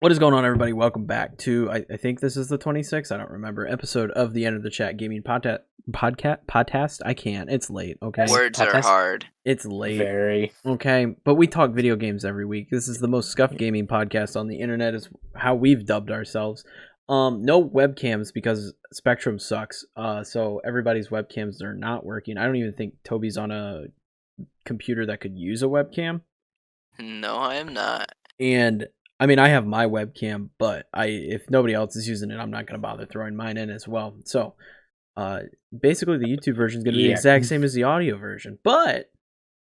What is going on, everybody? Welcome back to I think this is the 26th. I don't remember episode of the End of the Chat Gaming podcast. I can't. It's late. Okay, Words are Podcast? hard. it's late. Very. Okay, but we talk video games every week. This is the most scuffed gaming podcast on the internet. Is how we've dubbed ourselves. No webcams because Spectrum sucks. So everybody's webcams are not working. I don't even think Toby's on a computer that could use a webcam. No, I am not. And I mean, I have my webcam, but if nobody else is using it, I'm not going to bother throwing mine in as well. So, basically, the YouTube version is going to be the exact same as the audio version. But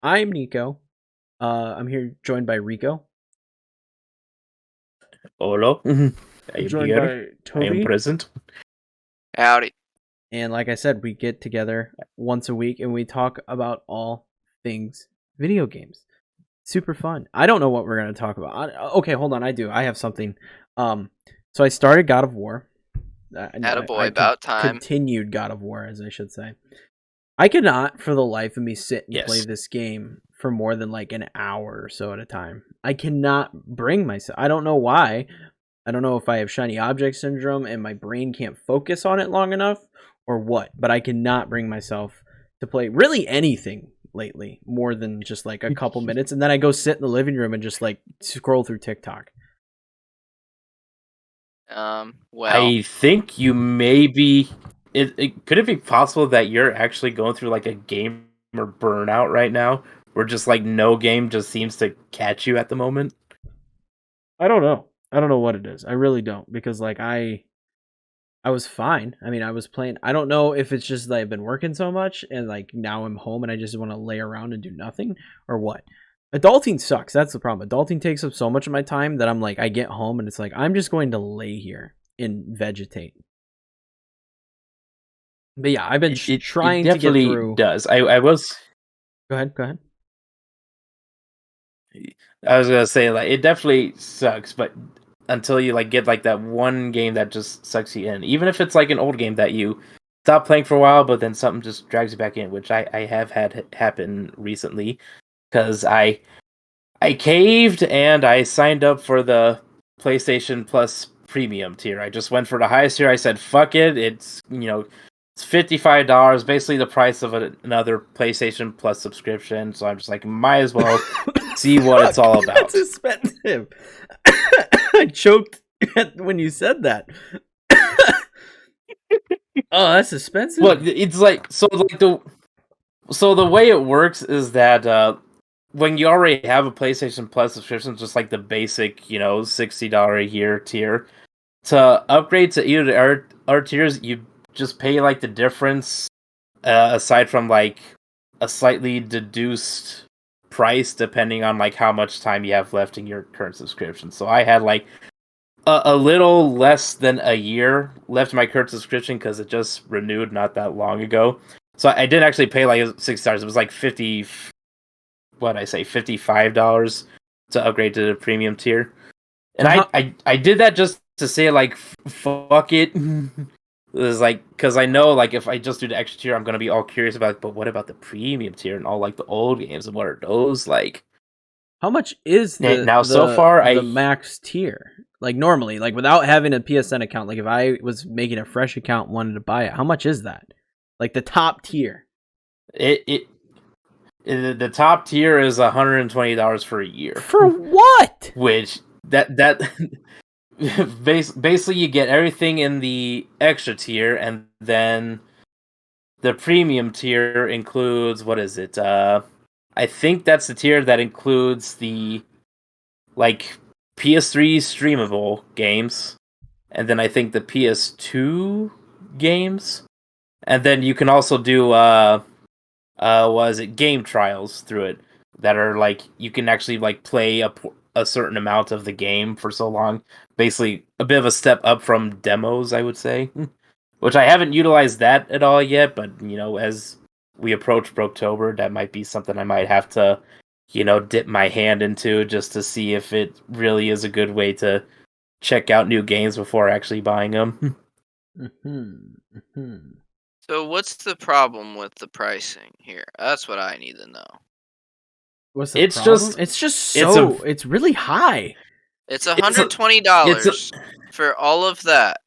I'm Kneeckoh. I'm here joined by Rico. Hola. I am Joined here. by I Toby. am present. Howdy. And like I said, we get together once a week and we talk about all things video games. Super fun. I don't know what we're going to talk about. Okay, hold on. I do. I have something. So I started God of War. Attaboy, about time. Continued God of War, as I should say. I cannot, for the life of me, sit and Yes. play this game for more than like an hour or so at a time. I cannot bring myself. I don't know why. I don't know if I have shiny object syndrome and my brain can't focus on it long enough or what, but I cannot bring myself to play really anything lately more than just like a couple minutes, and then I go sit in the living room and just like scroll through TikTok. Well, I think you may be. Could it be possible that you're actually going through like a gamer burnout right now, where just like no game just seems to catch you at the moment? I don't know. I don't know what it is. I really don't, because like I was fine. I mean, I was playing. I don't know if it's just that I've been working so much and like now I'm home and I just want to lay around and do nothing or what. Adulting sucks. That's the problem. Adulting takes up so much of my time that I'm like, I get home and it's like, I'm just going to lay here and vegetate. But yeah, I've been trying to get through. It does. I was. Go ahead. I was gonna say like it definitely sucks, but until you like get like that one game that just sucks you in, even if it's like an old game that you stop playing for a while, but then something just drags you back in, which I have had happen recently, because I caved and I signed up for the PlayStation Plus Premium tier. I just went for the highest tier. I said, "Fuck it!" It's it's $55, basically the price of another PlayStation Plus subscription. So I'm just like, might as well see what it's all about. That's expensive. I choked when you said that. Oh, that's expensive. Look, it's like the way it works is that when you already have a PlayStation Plus subscription, just like the basic, $60 a year tier, to upgrade to either our tiers, you just pay like the difference, aside from like a slightly deduced price depending on like how much time you have left in your current subscription. So I had like a little less than a year left in my current subscription because it just renewed not that long ago. So I didn't actually pay like $60. It was like $55 to upgrade to the premium tier. And I did that just to say like fuck it. It was like, because I know like if I just do the extra tier, I'm gonna be all curious about, but what about the premium tier and all like the old games and what are those like? How much is the max tier? Like normally, like without having a PSN account, like if I was making a fresh account and wanted to buy it, how much is that? Like the top tier. The top tier is $120 for a year. For what? Which that basically you get everything in the extra tier, and then the premium tier includes, what is it? I think that's the tier that includes the like PS3 streamable games, and then I think the PS2 games, and then you can also do game trials through it that are like you can actually like play a certain amount of the game for so long. Basically, a bit of a step up from demos, I would say, which I haven't utilized that at all yet. But as we approach Broketober, that might be something I might have to, dip my hand into just to see if it really is a good way to check out new games before actually buying them. So what's the problem with the pricing here? That's what I need to know. What's the problem? It's really high. It's It's a, $120 for all of that,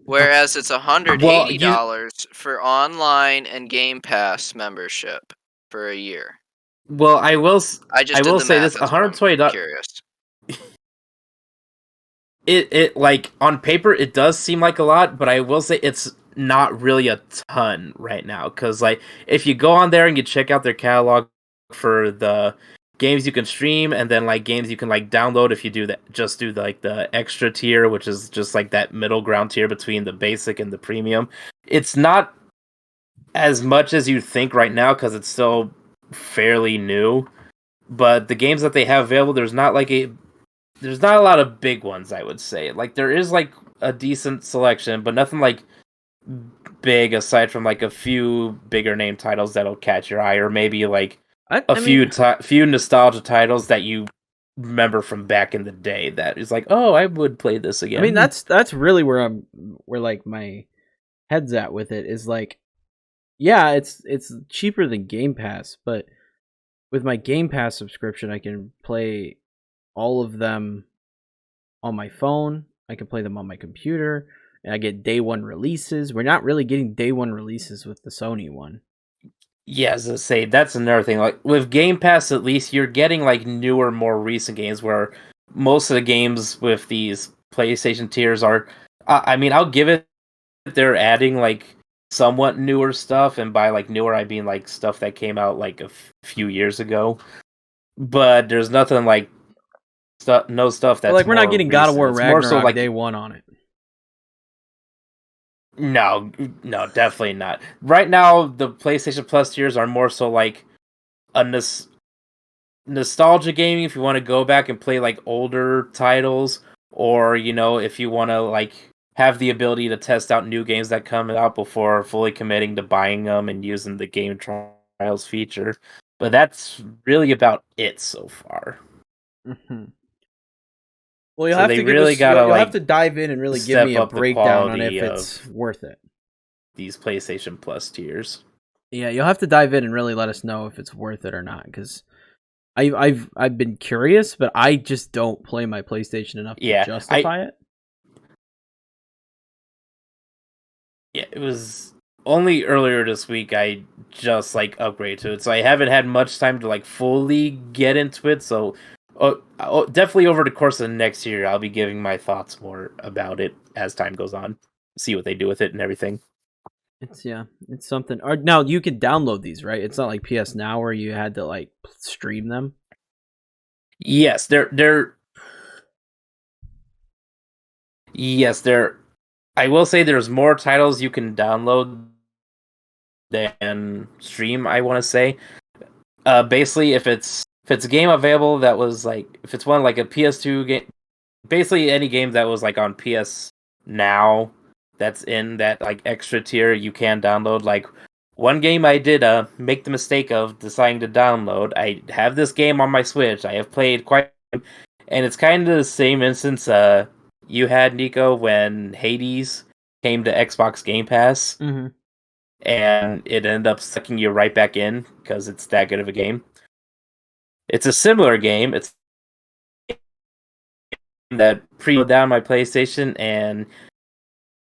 whereas it's $180 for online and Game Pass membership for a year. well, I will I just did the say math. this: That's why I'm $120. curious. It like on paper it does seem like a lot, but I will say it's not really a ton right now. Because like if you go on there and you check out their catalog for the games you can stream, and then like games you can like download if you do that, just do like the extra tier, which is just like that middle ground tier between the basic and the premium. It's not as much as you think right now because it's still fairly new. But the games that they have available, there's not a lot of big ones, I would say. Like there is like a decent selection, but nothing like big aside from like a few bigger name titles that'll catch your eye, or maybe like few nostalgia titles that you remember from back in the day that is like, oh, I would play this again. I mean, that's really where like my head's at with it is like, yeah, it's cheaper than Game Pass, but with my Game Pass subscription, I can play all of them on my phone. I can play them on my computer, and I get day one releases. We're not really getting day one releases with the Sony one. Yeah, as I say, that's another thing. Like with Game Pass, at least you're getting like newer, more recent games. Where most of the games with these PlayStation tiers are, I mean, I'll give it. They're adding like somewhat newer stuff, and by like newer, I mean like stuff that came out like a few years ago. But there's nothing like no stuff that's like we're not more getting God of recent. War It's Ragnarok more so like day one on it. No, definitely not. Right now, the PlayStation Plus tiers are more so like a nostalgia gaming. If you want to go back and play like older titles, or if you want to like have the ability to test out new games that come out before fully committing to buying them and using the game trials feature. But that's really about it so far. Mm-hmm. Well, you'll So have they to give really us. gotta, You'll like, have to dive in and really give step me a up the breakdown on if quality it's of worth it. these PlayStation Plus tiers. Yeah, you'll have to dive in and really let us know if it's worth it or not, because I've been curious, but I just don't play my PlayStation enough to justify it. Yeah, it was only earlier this week I just like upgraded to it, so I haven't had much time to like fully get into it. So, definitely over the course of the next year, I'll be giving my thoughts more about it as time goes on. See what they do with it and everything. It's something. Or now you can download these, right? It's not like PS Now where you had to like stream them. Yes, they're. I will say there's more titles you can download than stream. I want to say, basically, if it's a game available that was like, if it's one like a PS2 game, basically any game that was like on PS Now that's in that like extra tier, you can download. Like one game I did make the mistake of deciding to download. I have this game on my Switch. I have played quite, and it's kind of the same instance you had, Kneeckoh, when Hades came to Xbox Game Pass, and it ended up sucking you right back in because it's that good of a game. It's a similar game. It's that pre-loaded down my PlayStation, and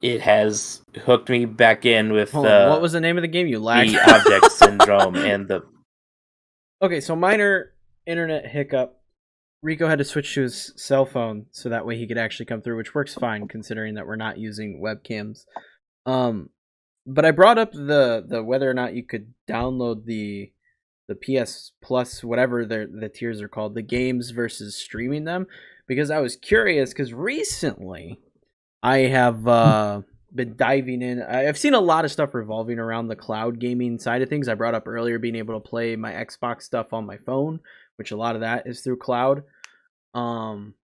it has hooked me back in with what was the name of the game? You lagged. The object syndrome and the. Okay, so minor internet hiccup. Rico had to switch to his cell phone so that way he could actually come through, which works fine considering that we're not using webcams. But I brought up the whether or not you could download the PS Plus, whatever the tiers are called, the games versus streaming them, because I was curious because recently I have been diving in. I've seen a lot of stuff revolving around the cloud gaming side of things. I brought up earlier being able to play my Xbox stuff on my phone, which a lot of that is through cloud. And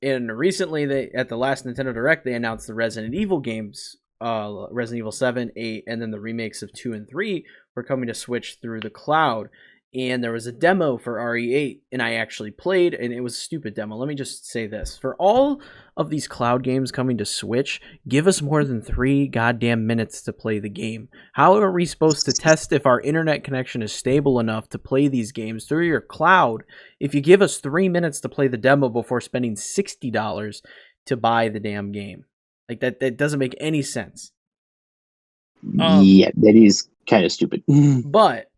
recently at the last Nintendo Direct, they announced the Resident Evil games, Resident Evil 7, 8, and then the remakes of 2 and 3 were coming to Switch through the cloud. and there was a demo for RE8, and I actually played, and it was a stupid demo. Let me just say this. For all of these cloud games coming to Switch, give us more than 3 goddamn minutes to play the game. How are we supposed to test if our internet connection is stable enough to play these games through your cloud if you give us 3 minutes to play the demo before spending $60 to buy the damn game? Like, that doesn't make any sense. Yeah, that is kind of stupid. But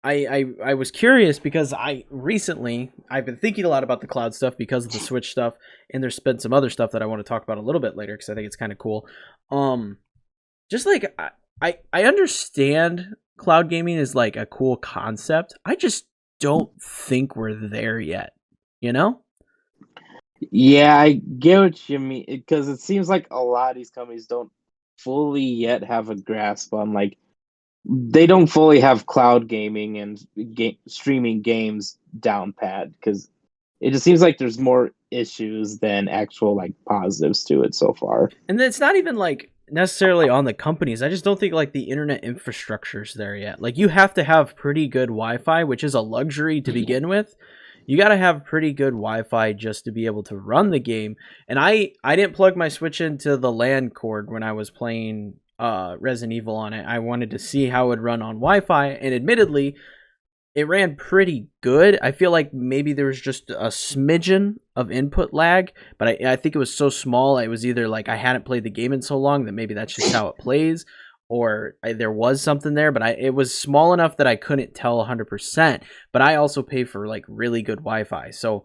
I was curious because I've been thinking a lot about the cloud stuff because of the Switch stuff, and there's been some other stuff that I want to talk about a little bit later because I think it's kind of cool. Just like I understand cloud gaming is like a cool concept. I just don't think we're there yet. You know? Yeah, I get what you mean, because it seems like a lot of these companies don't fully yet have a grasp on, like, they don't fully have cloud gaming and streaming games down pat, because it just seems like there's more issues than actual, like, positives to it so far. And it's not even like necessarily on the companies. I just don't think like the internet infrastructure's there yet. Like, you have to have pretty good Wi-Fi, which is a luxury to begin with. You got to have pretty good Wi-Fi just to be able to run the game. And I didn't plug my Switch into the LAN cord when I was playing Resident Evil on it. I wanted to see how it would run on Wi-Fi, and admittedly, it ran pretty good. I feel like maybe there was just a smidgen of input lag, but I think it was so small. It was either like I hadn't played the game in so long that maybe that's just how it plays, or there was something there, but it was small enough that I couldn't tell 100%. But I also pay for like really good Wi-Fi, so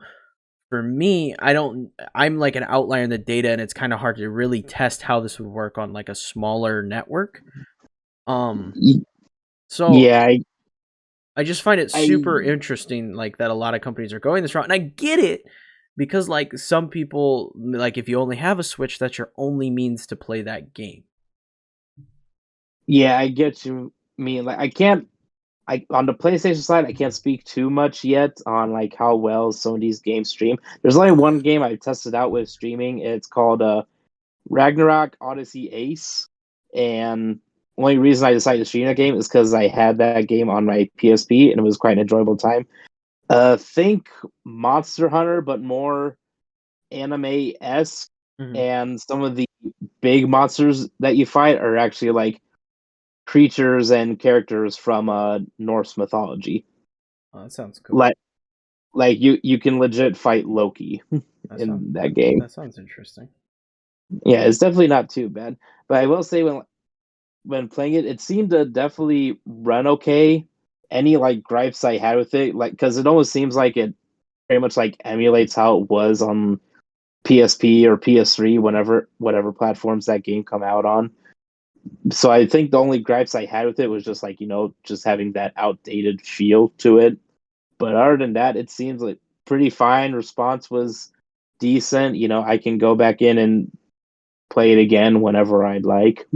for me, I'm like an outlier in the data, and it's kind of hard to really test how this would work on like a smaller network. So Yeah, I just find it super interesting, like, that a lot of companies are going this route, and I get it because, like, some people, like, if you only have a Switch, that's your only means to play that game. yeah, I get you mean. Like, on the PlayStation side, I can't speak too much yet on like how well some of these games stream. There's only one game I tested out with streaming. It's called Ragnarok Odyssey Ace, and only reason I decided to stream that game is because I had that game on my PSP and it was quite an enjoyable time. Think Monster Hunter, but more anime-esque, and some of the big monsters that you fight are actually like creatures and characters from Norse mythology. Oh, that sounds cool. Like you can legit fight Loki that game. That sounds interesting. Yeah, it's definitely not too bad. But I will say when playing it, it seemed to definitely run okay. Any like gripes I had with it, like, because it almost seems like it very much like emulates how it was on PSP or PS3, whatever platforms that game come out on. So I think the only gripes I had with it was just like, just having that outdated feel to it. But other than that, it seems like pretty fine. Response was decent. I can go back in and play it again whenever I'd like.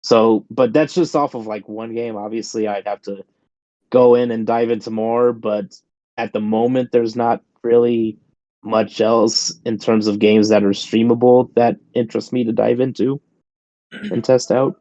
So, but that's just off of like one game. Obviously, I'd have to go in and dive into more, but at the moment, there's not really much else in terms of games that are streamable that interest me to dive into and test out.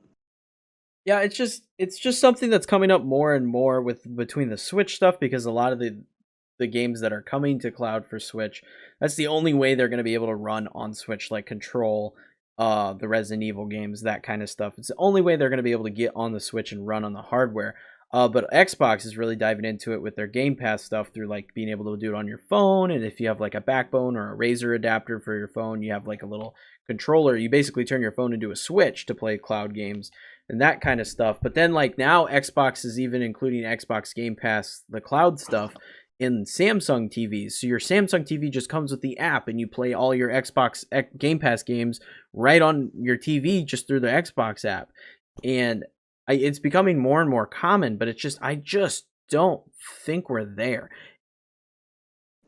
Yeah, it's just something that's coming up more and more between the Switch stuff, because a lot of the games that are coming to cloud for Switch, that's the only way they're going to be able to run on Switch, like Control, the Resident Evil games, that kind of stuff. It's the only way they're going to be able to get on the Switch and run on the hardware. But Xbox is really diving into it with their Game Pass stuff through like being able to do it on your phone, and if you have like a Backbone or a Razer adapter for your phone, you have like a little controller. You basically turn your phone into a Switch to play cloud games and that kind of stuff. But then like now Xbox is even including Xbox Game Pass, the cloud stuff, in Samsung TVs. So your Samsung TV just comes with the app, and you play all your Xbox Game Pass games right on your TV just through the Xbox app. And it's becoming more and more common, but I just don't think we're there.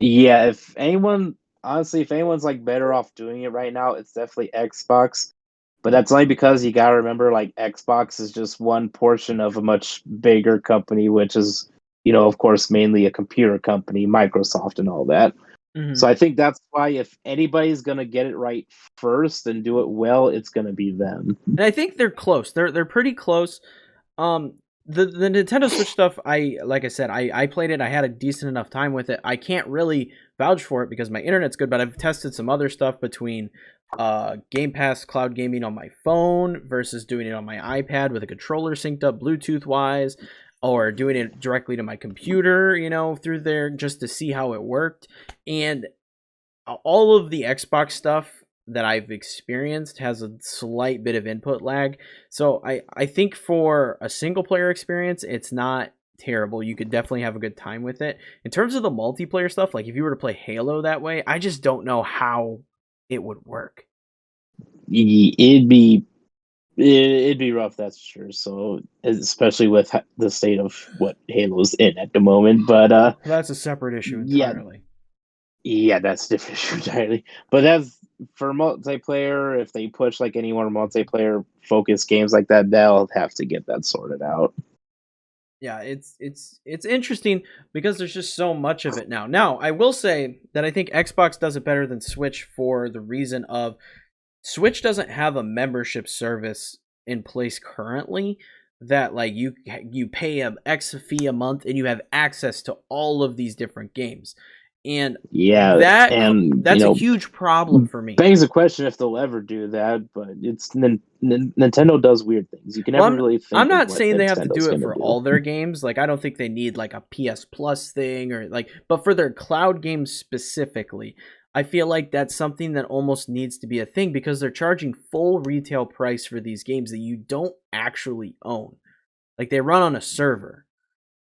Yeah, if anyone's like better off doing it right now, it's definitely Xbox. But that's only because you gotta remember, like, Xbox is just one portion of a much bigger company, which is, of course, mainly a computer company, Microsoft and all that. Mm-hmm. So I think that's why if anybody's gonna get it right first and do it well, it's gonna be them. And I think they're close. They're pretty close. the Nintendo Switch stuff, like I said, I played it. I had a decent enough time with it. I can't really vouch for it because my internet's good, but I've tested some other stuff between Game Pass cloud gaming on my phone versus doing it on my iPad with a controller synced up Bluetooth wise, or doing it directly to my computer, through there just to see how it worked. And all of the Xbox stuff that I've experienced has a slight bit of input lag. So I think for a single player experience, it's not terrible. You could definitely have a good time with it. In terms of the multiplayer stuff, like if you were to play Halo that way, I just don't know how it would work. It'd be rough, that's for sure. So especially with the state of what Halo's in at the moment, but that's a separate issue entirely. Yeah, that's a different issue entirely. But that's for multiplayer. If they push like any more multiplayer focused games like that, they'll have to get that sorted out. Yeah, it's interesting because there's just so much of it now. Now, I will say that I think Xbox does it better than Switch for the reason of Switch doesn't have a membership service in place currently that like you pay a X fee a month and you have access to all of these different games. And that's a huge problem for me. Begs the question if they'll ever do that, but it's Nintendo does weird things. You can never really think. I'm not saying they have to do it for all their games. Like I don't think they need like a PS Plus thing or like, but for their cloud games specifically, I feel like that's something that almost needs to be a thing because they're charging full retail price for these games that you don't actually own. Like they run on a server.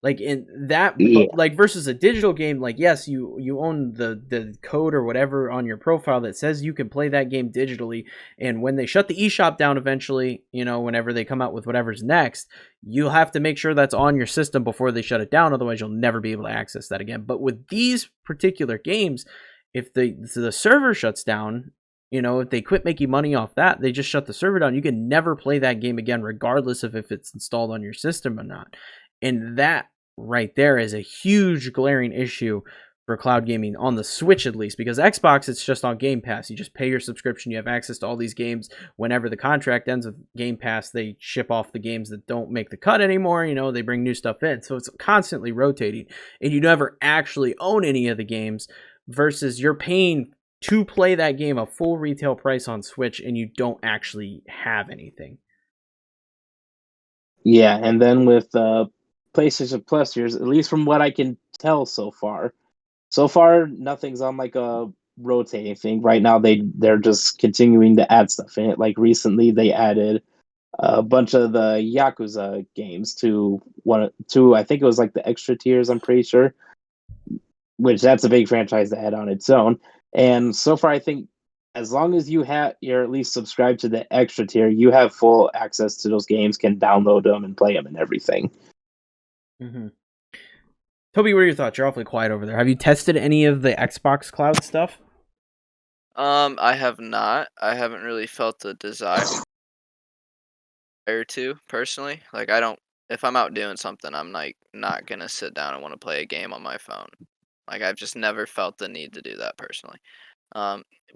Like in that, like versus a digital game, like yes, you own the code or whatever on your profile that says you can play that game digitally. And when they shut the eShop down eventually, whenever they come out with whatever's next, you'll have to make sure that's on your system before they shut it down. Otherwise, you'll never be able to access that again. But with these particular games, if the server shuts down, if they quit making money off that, they just shut the server down. You can never play that game again, regardless of if it's installed on your system or not. And that right there is a huge glaring issue for cloud gaming on the Switch, at least, because Xbox, it's just on Game Pass. You just pay your subscription, you have access to all these games. Whenever the contract ends with Game Pass, they ship off the games that don't make the cut anymore. They bring new stuff in, so it's constantly rotating, and you never actually own any of the games, versus you're paying to play that game a full retail price on Switch and you don't actually have anything. Yeah, and then with PlayStation Plus years, at least from what I can tell so far, nothing's on like a rotating thing. Right now, they're just continuing to add stuff in it. Like recently, they added a bunch of the Yakuza games to I think it was like the extra tiers. I'm pretty sure, which that's a big franchise to add on its own. And so far, I think as long as you're at least subscribed to the extra tier, you have full access to those games, can download them and play them and everything. Mm-hmm. Toby, what are your thoughts? You're awfully quiet over there. Have you tested any of the Xbox Cloud stuff? I have not. I haven't really felt the desire to, personally. Like, if I'm out doing something, I'm like not gonna sit down and want to play a game on my phone. Like, I've just never felt the need to do that personally.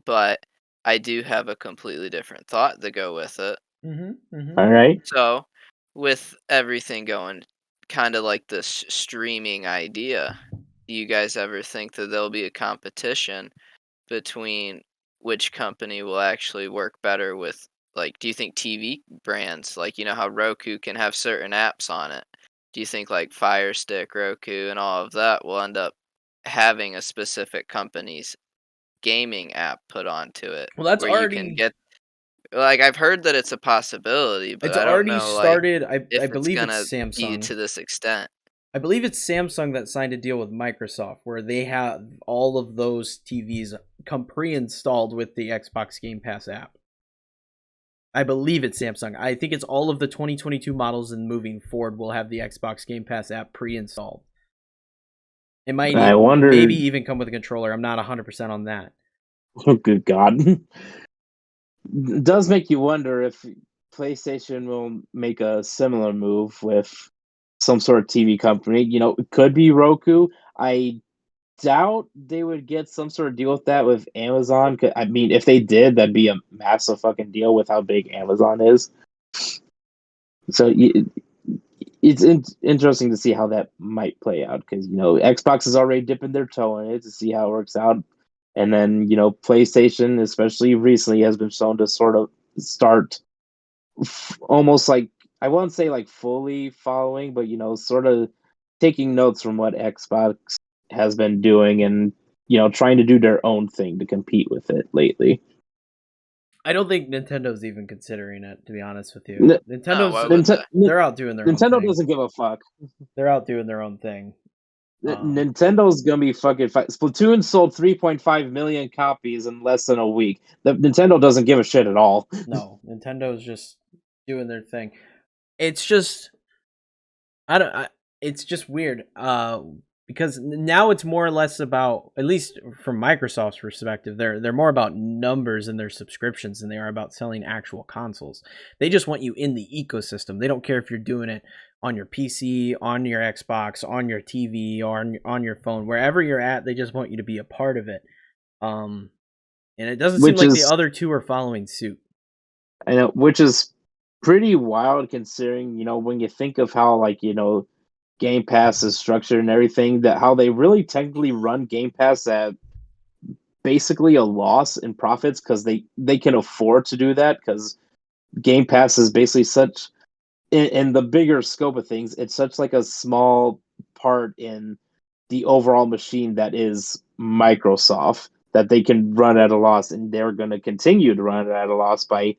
But I do have a completely different thought to go with it. All right. So, with everything going kind of like this streaming idea, do you guys ever think that there'll be a competition between which company will actually work better with, like, do you think TV brands, like, how Roku can have certain apps on it? Do you think like Fire Stick, Roku, and all of that will end up having a specific company's gaming app put onto it? Well, that's where already you can get, like, I've heard that it's a possibility, but it's I don't already know, started. like, I if it's believe gonna it's be Samsung. to this extent. I believe it's Samsung that signed a deal with Microsoft where they have all of those TVs come pre-installed with the Xbox Game Pass app. I believe it's Samsung. I think it's all of the 2022 models and moving forward will have the Xbox Game Pass app pre-installed. It might maybe even come with a controller. I'm not 100% on that. Oh, good God. It does make you wonder if PlayStation will make a similar move with some sort of TV company. It could be Roku. I doubt they would get some sort of deal with that with Amazon. I mean, if they did, that'd be a massive fucking deal with how big Amazon is. So it's interesting to see how that might play out because Xbox is already dipping their toe in it to see how it works out, and then PlayStation, especially recently, has been shown to sort of start almost like I won't say like fully following, but sort of taking notes from what Xbox has been doing and trying to do their own thing to compete with it lately. I don't think Nintendo's even considering it, to be honest with you. No, why would they? They're out doing their own Nintendo thing. doesn't give a fuck. They're out doing their own thing. Nintendo's gonna be fucking. Splatoon sold 3.5 million copies in less than a week. Nintendo doesn't give a shit at all. No, Nintendo's just doing their thing. It's just, it's just weird. Because now it's more or less about, at least from Microsoft's perspective, they're more about numbers in their subscriptions than they are about selling actual consoles. They just want you in the ecosystem. They don't care if you're doing it on your PC, on your Xbox, on your TV, or on your phone, wherever you're at. They just want you to be a part of it. And it doesn't seem like the other two are following suit. I know, which is pretty wild considering when you think of how Game Pass is structured and everything, that how they really technically run Game Pass at basically a loss in profits because they can afford to do that because Game Pass is basically such in the bigger scope of things, it's such like a small part in the overall machine that is Microsoft that they can run at a loss, and they're going to continue to run it at a loss by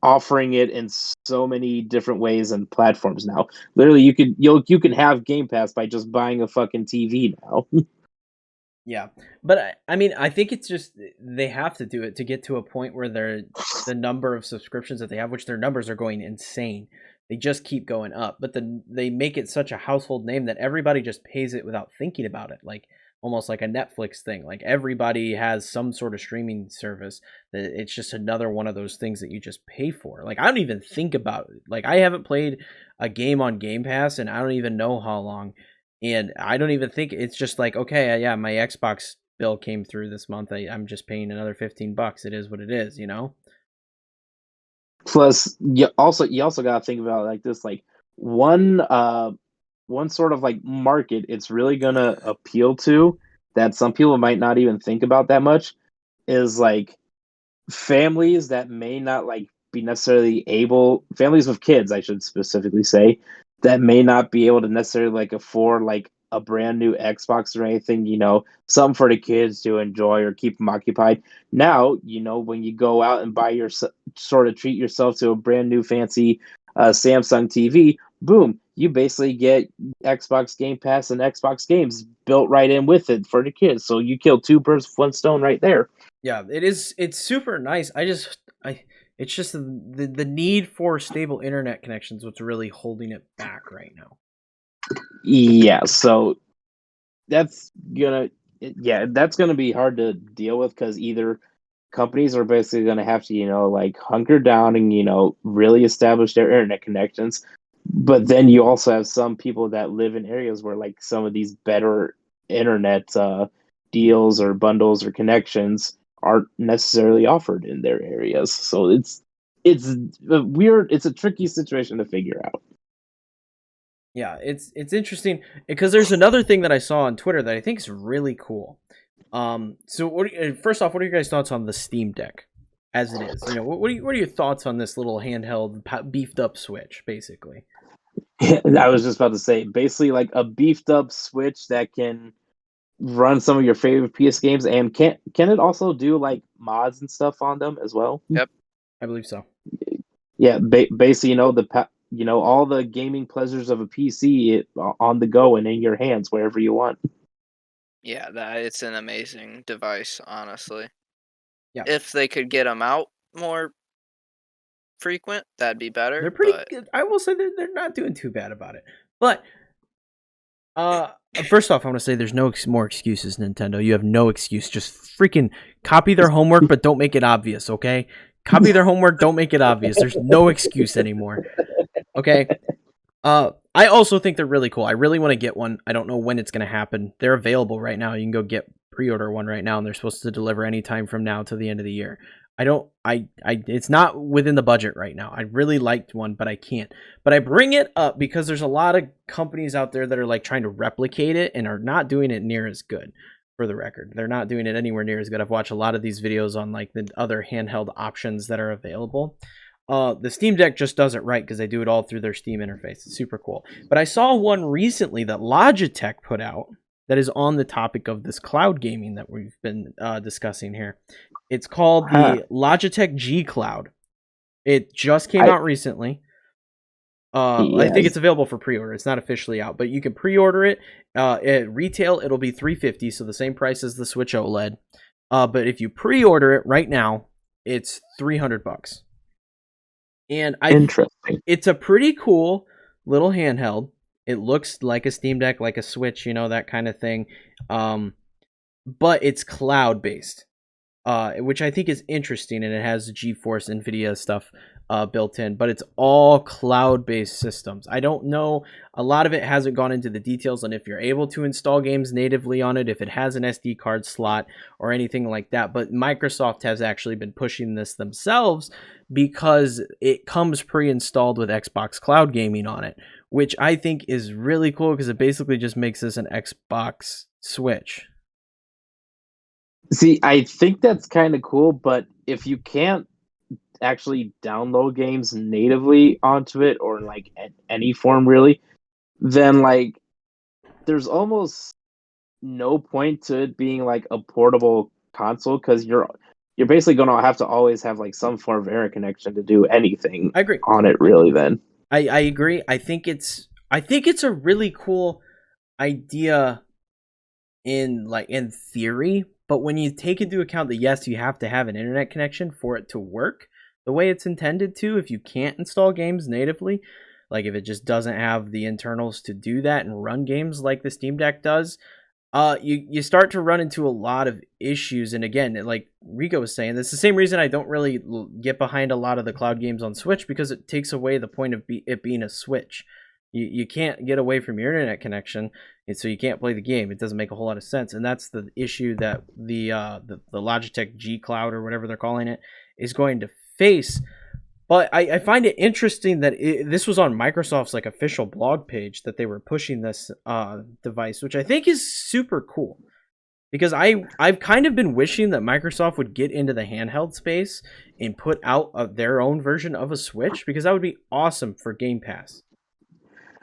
offering it in so many different ways and platforms now. Literally, you can have Game Pass by just buying a fucking TV now. Yeah, but I mean, I think it's just they have to do it to get to a point where the number of subscriptions that they have, which their numbers are going insane. They just keep going up, but then they make it such a household name that everybody just pays it without thinking about it, like almost like a Netflix thing. Like everybody has some sort of streaming service. It's just another one of those things that you just pay for. Like I don't even think about it. Like I haven't played a game on Game Pass, and I don't even know how long. And I don't even think it's just like, okay, yeah, my Xbox bill came through this month. I'm just paying another $15. It is what it is, Plus, you also got to think about it like this: like one sort of like market it's really gonna appeal to that some people might not even think about that much is like families that may not like be necessarily able, families with kids I should specifically say, that may not be able to necessarily like afford like a brand new Xbox or anything, something for the kids to enjoy or keep them occupied. Now, when you go out and buy your sort of treat yourself to a brand new fancy Samsung TV, boom, you basically get Xbox Game Pass and Xbox games built right in with it for the kids. So you kill two birds with one stone right there. Yeah, it is. It's super nice. It's just the need for stable internet connections what's really holding it back right now. Yeah, so that's gonna be hard to deal with because either companies are basically gonna have to like hunker down and really establish their internet connections, but then you also have some people that live in areas where like some of these better internet deals or bundles or connections aren't necessarily offered in their areas. So it's a tricky situation to figure out. Yeah, it's interesting because there's another thing that I saw on Twitter that I think is really cool. So first off, what are your guys' thoughts on the Steam Deck as it is? What are your thoughts on this little handheld beefed up Switch, basically? I was just about to say, basically like a beefed up Switch that can run some of your favorite PS games, and can it also do like mods and stuff on them as well? Yep, I believe so. Yeah, basically, all the gaming pleasures of a PC on the go and in your hands wherever you want. Yeah, it's an amazing device, honestly. Yeah. If they could get them out more frequent, that'd be better. They're pretty good. I will say they're not doing too bad about it. But first off, I want to say there's no more excuses, Nintendo. You have no excuse. Just freaking copy their homework, but don't make it obvious, okay? Copy their homework, don't make it obvious. There's no excuse anymore. Okay? I also think they're really cool. I really want to get one. I don't know when it's going to happen. They're available right now. You can go pre-order one right now, and they're supposed to deliver anytime from now to the end of the year. I don't. It's not within the budget right now. I really liked one, but I can't. But I bring it up because there's a lot of companies out there that are like trying to replicate it and are not doing it near as good. For the record, they're not doing it anywhere near as good. I've watched a lot of these videos on like the other handheld options that are available. The Steam Deck just does it right because they do it all through their Steam interface. It's super cool. But I saw one recently that Logitech put out that is on the topic of this cloud gaming that we've been discussing here. It's called the Logitech G Cloud. It just came out recently. I think it's available for pre-order. It's not officially out, but you can pre-order it. At retail, it'll be $350, so the same price as the Switch OLED. But if you pre-order it right now, it's $300. And interesting. It's a pretty cool little handheld. It looks like a Steam Deck, like a Switch, that kind of thing. But it's cloud-based, which I think is interesting, and it has GeForce, NVIDIA stuff built in, but it's all cloud-based systems. I don't know, a lot of it hasn't gone into the details on if you're able to install games natively on it, if it has an SD card slot or anything like that, but Microsoft has actually been pushing this themselves because it comes pre-installed with Xbox Cloud Gaming on it, which I think is really cool because it basically just makes this an Xbox Switch. See, I think that's kind of cool, but if you can't actually download games natively onto it or like any form really, then like there's almost no point to it being like a portable console because you're basically going to have to always have like some form of internet connection to do anything I agree on it really. Then I agree. I think it's a really cool idea in theory, but when you take into account that yes, you have to have an internet connection for it to work the way it's intended to, if you can't install games natively, like if it just doesn't have the internals to do that and run games like the Steam Deck does, you start to run into a lot of issues. And again, like Rico was saying, that's the same reason I don't really get behind a lot of the cloud games on Switch, because it takes away the point of it being a Switch. You can't get away from your internet connection, and so you can't play the game. It doesn't make a whole lot of sense, and that's the issue that the Logitech G Cloud, or whatever they're calling it, is going to face. But I find it interesting that this was on Microsoft's official blog page that they were pushing this device, which I think is super cool, because I've kind of been wishing that Microsoft would get into the handheld space and put out their own version of a Switch, because that would be awesome for Game Pass.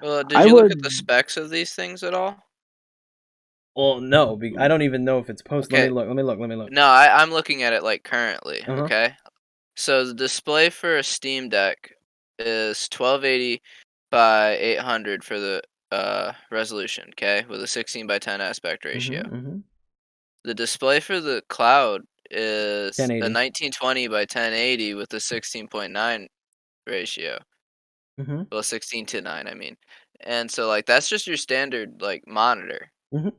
Well, did you look at the specs of these things at all? Well, no, I don't even know if it's posted. Okay. Let me look. No, I'm looking at it currently. Uh-huh. Okay. So the display for a Steam Deck is 1280 by 800 for the resolution, okay, with a 16 by 10 aspect ratio. Mm-hmm. The display for the cloud is a 1080. 1920 by 1080 with a 16.9 ratio. Mm-hmm. Well, 16 to 9, I mean. And so that's just your standard monitor. Mm-hmm.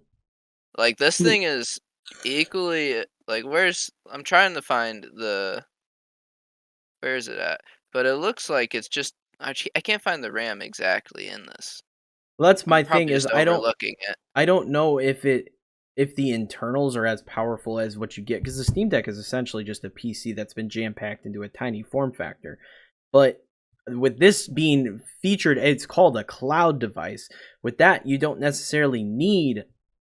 This thing is equally I'm trying to find where is it at? But it looks like it's just I can't find the RAM exactly in this. Well, that's my thing, is I don't know if the internals are as powerful as what you get, because the Steam Deck is essentially just a PC that's been jam-packed into a tiny form factor. But with this being featured, it's called a cloud device. With that, you don't necessarily need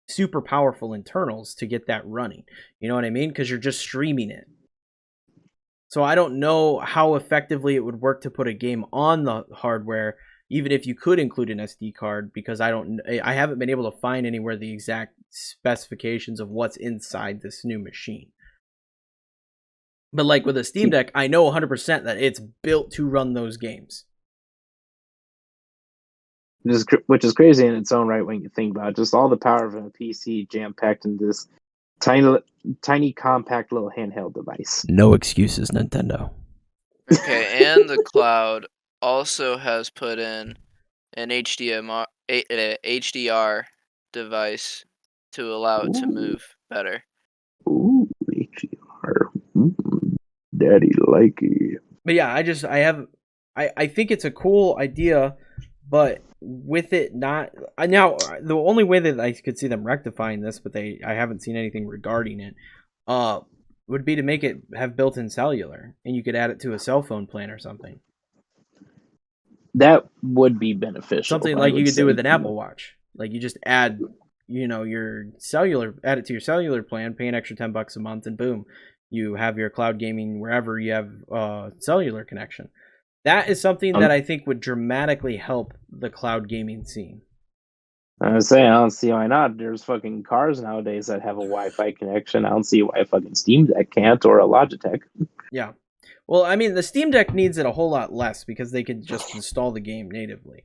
super powerful internals to get that running. You know what I mean? Because you're just streaming it. So I don't know how effectively it would work to put a game on the hardware, even if you could include an SD card, because I haven't been able to find anywhere the exact specifications of what's inside this new machine. But with a Steam Deck, I know 100% that it's built to run those games. Which is crazy in its own right when you think about it. Just all the power of a PC jam-packed into this tiny, compact little handheld device. No excuses, Nintendo. Okay, and the cloud also has put in an HDR device to allow it to move better. Ooh, HDR. Daddy like it. But yeah, I think it's a cool idea, but with it not now, the only way that I could see them rectifying this, but I haven't seen anything regarding it. would be to make it have built-in cellular, and you could add it to a cell phone plan or something. That would be beneficial. Something like you could do with an Apple Watch. Like you just add, your cellular, add it to your cellular plan, pay an extra $10 a month, and boom, you have your cloud gaming wherever you have cellular connection. That is something that I think would dramatically help the cloud gaming scene. I was saying, I don't see why not. There's fucking cars nowadays that have a Wi-Fi connection. I don't see why a fucking Steam Deck can't, or a Logitech. Yeah. Well, I mean, the Steam Deck needs it a whole lot less because they can just install the game natively.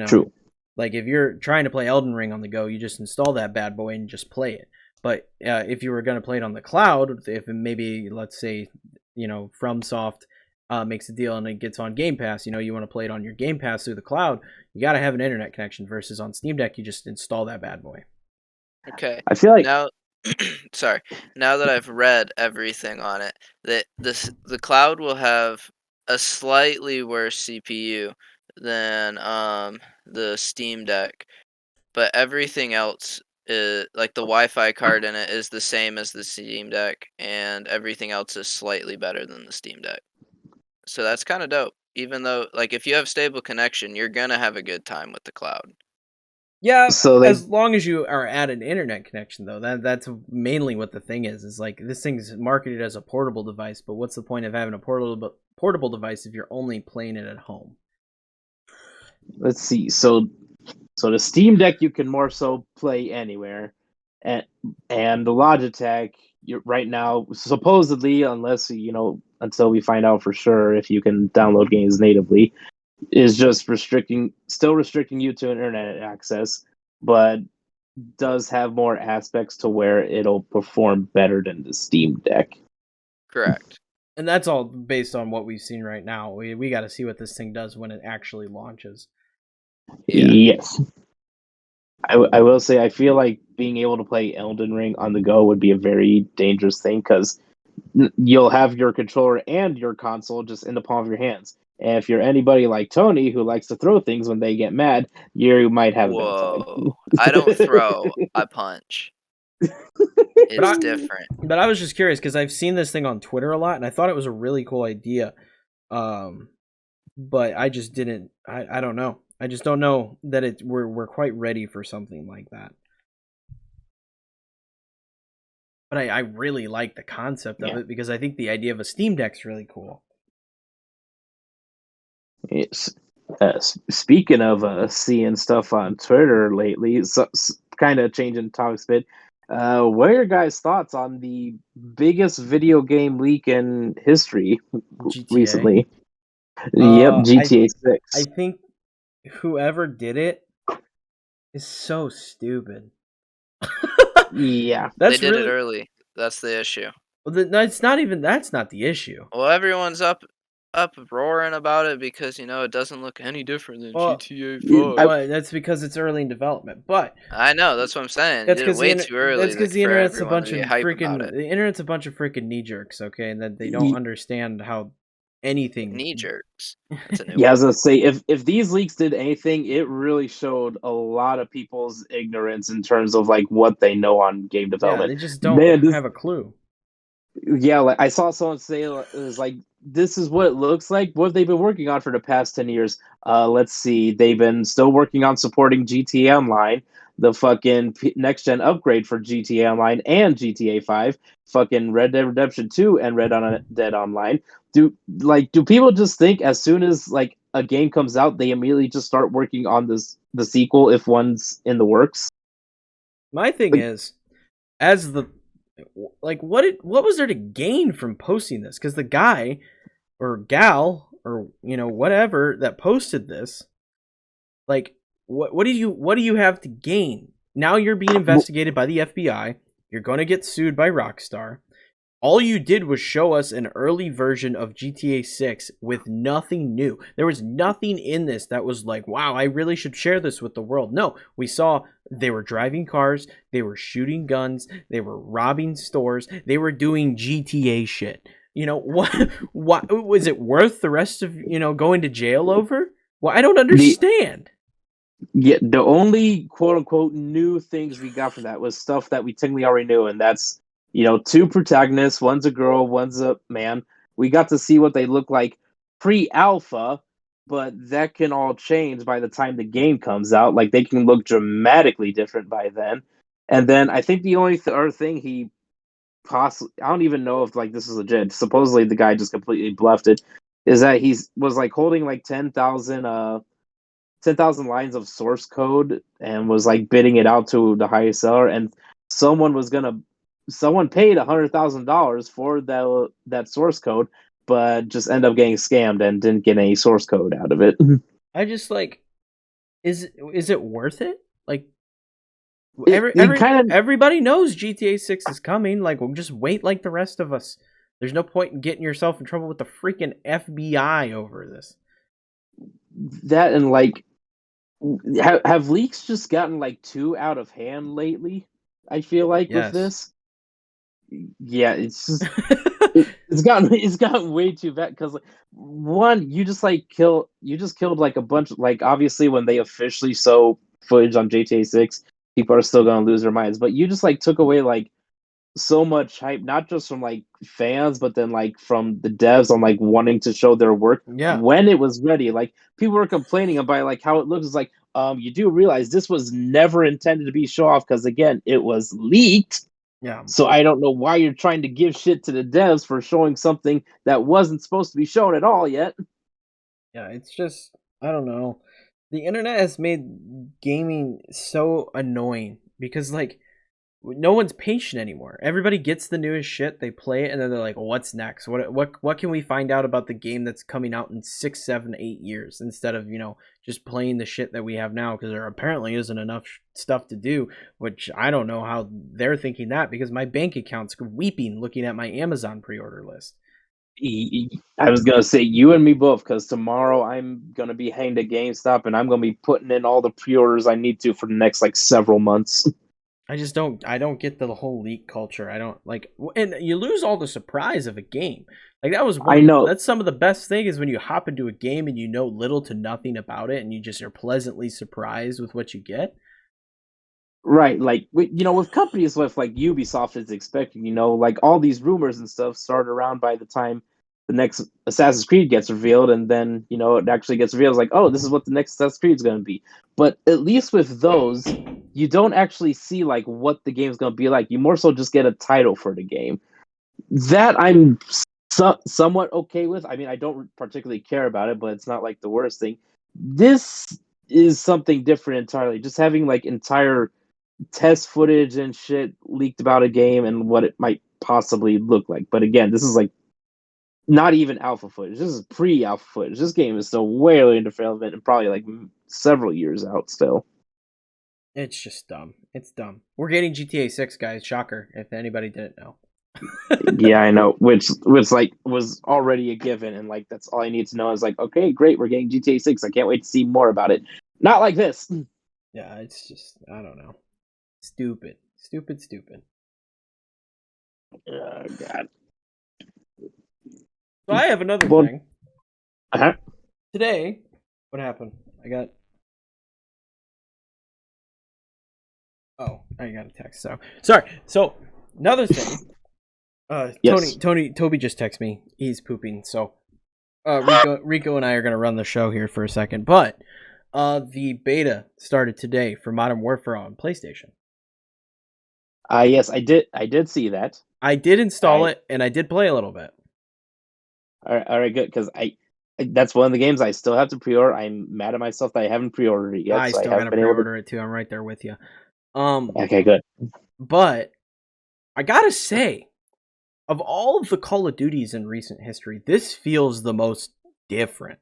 True. Like if you're trying to play Elden Ring on the go, you just install that bad boy and just play it. But if you were going to play it on the cloud, if maybe, let's say, FromSoft makes a deal and it gets on Game Pass, you want to play it on your Game Pass through the cloud, you got to have an internet connection versus on Steam Deck, you just install that bad boy. Okay. I feel like now, sorry. Now that I've read everything on it, that the cloud will have a slightly worse CPU than the Steam Deck, but everything else is like the Wi-Fi card in it is the same as the Steam Deck, and everything else is slightly better than the Steam Deck. So that's kind of dope. Even though, like, if you have stable connection, you're gonna have a good time with the cloud. Yeah, So as long as you are at an internet connection, though, that's mainly what the thing is. Is like this thing's marketed as a portable device, but what's the point of having a portable device if you're only playing it at home? let's see. So the Steam Deck you can more so play anywhere, and the Logitech right now supposedly, unless until we find out for sure if you can download games natively, is just still restricting you to internet access, but does have more aspects to where it'll perform better than the Steam Deck. Correct. And that's all based on what we've seen right now. We got to see what this thing does when it actually launches. Yeah. Yes. I will say I feel like being able to play Elden Ring on the go would be a very dangerous thing because you'll have your controller and your console just in the palm of your hands. And if you're anybody like Tony who likes to throw things when they get mad, you might have a bad time. Whoa. I don't throw, I punch. It's different. But I was just curious because I've seen this thing on Twitter a lot, and I thought it was a really cool idea. But I just didn't. I don't know. I just don't know that we're quite ready for something like that. But I really like the concept of it because I think the idea of a Steam Deck's really cool. It's speaking of seeing stuff on Twitter lately, so, kind of changing topics a bit. What are your guys' thoughts on the biggest video game leak in history recently? Yep, GTA 6. I think whoever did it is so stupid. Yeah, they did it early. That's the issue. Well, that's not the issue. Well, everyone's up roaring about it because it doesn't look any different than GTA 5. Well, that's because it's early in development. But I know that's what I'm saying. That's because way too early. That's because the internet's a bunch of freaking knee jerks. Okay, and that they don't understand how anything knee jerks. That's a new yeah, I was gonna say if these leaks did anything, it really showed a lot of people's ignorance in terms of like what they know on game development. Yeah, they just don't have a clue. Yeah, like I saw someone say it was like, this is what it looks like. What have they been working on for the past 10 years? Let's see. They've been still working on supporting GTA Online, the fucking next gen upgrade for GTA Online and GTA 5, fucking Red Dead Redemption 2 and Red Dead Online. Do people just think as soon as like a game comes out, they immediately just start working on the sequel if one's in the works? My thing is, as the what was there to gain from posting this? Because the guy or gal or whatever that posted this, like what do you have to gain? Now you're being investigated by the FBI. You're going to get sued by Rockstar. All you did was show us an early version of GTA 6 with nothing new. There was nothing in this that was like, wow, I really should share this with the world. No, we saw they were driving cars, they were shooting guns, they were robbing stores, they were doing GTA shit. What was it worth the rest of, going to jail over? Well, I don't understand. The only quote unquote new things we got from that was stuff that we technically already knew, and that's two protagonists. One's a girl, one's a man. We got to see what they look like pre-alpha, but that can all change by the time the game comes out. Like they can look dramatically different by then. And then I think the only other thing he possibly, I don't even know if like this is legit. Supposedly the guy just completely bluffed it. Is that was like holding like 10,000 lines of source code and was like bidding it out to the highest seller, and someone paid $100,000 for that source code, but just ended up getting scammed and didn't get any source code out of it. I just like, is it worth it? Like, It everybody knows GTA 6 is coming. Like, we'll just wait like the rest of us. There's no point in getting yourself in trouble with the freaking FBI over this. That and like, have leaks just gotten like too out of hand lately? I feel like Yes. with this, yeah, it's just it's gotten way too bad because like, one, you just killed like a bunch, like obviously when they officially show footage on GTA 6, people are still gonna lose their minds, but you just like took away like so much hype, not just from like fans, but then like from the devs on like wanting to show their work Yeah. when it was ready. Like people were complaining about like how it looks. It's like, you do realize this was never intended to be show off because again, it was leaked. Yeah. So I don't know why you're trying to give shit to the devs for showing something that wasn't supposed to be shown at all yet. Yeah, it's just, I don't know. The internet has made gaming so annoying because like no one's patient anymore. Everybody gets the newest shit, they play it, and then they're like, "What's next? What can we find out about the game that's coming out in 6, 7, 8 years?" Instead of just playing the shit that we have now, because there apparently isn't enough stuff to do. Which I don't know how they're thinking that, because my bank account's weeping looking at my Amazon pre-order list. I was gonna say you and me both, because tomorrow I'm gonna be hanged at GameStop and I'm gonna be putting in all the pre-orders I need to for the next like several months. I don't get the whole leak culture. I don't like, and you lose all the surprise of a game. Like I know. that's some of the best thing is when you hop into a game and you know little to nothing about it and you just are pleasantly surprised with what you get. Right, like with companies with like Ubisoft is expecting, like all these rumors and stuff start around by the time the next Assassin's Creed gets revealed, and then it actually gets revealed. It's like, oh, this is what the next Assassin's Creed is going to be. But at least with those, you don't actually see like what the game's going to be like. You more so just get a title for the game. That I'm somewhat okay with. I mean, I don't particularly care about it, but it's not like the worst thing. This is something different entirely. Just having like entire test footage and shit leaked about a game and what it might possibly look like. But again, this is like not even alpha footage. This is pre-alpha footage. This game is still way early into development and probably like several years out still. It's just dumb. It's dumb. We're getting GTA 6, guys. Shocker, if anybody didn't know. Yeah, I know. Which like was already a given, and like that's all I need to know is like, okay, great, we're getting GTA 6. I can't wait to see more about it. Not like this. Yeah, it's just, I don't know. Stupid. Oh god. So I have another thing. Uh-huh. Today, what happened? I got a text. So sorry. So another thing. Yes. Toby just texted me. He's pooping. So Rico and I are gonna run the show here for a second. But the beta started today for Modern Warfare on PlayStation. Yes, I did see that. I did install it and I did play a little bit. All right, good. Because that's one of the games I still have to pre-order. I'm mad at myself that I haven't pre-ordered it yet. I still gotta pre-order it too. I'm right there with you. Okay, good. But I gotta say, of all of the Call of Duties in recent history, this feels the most different.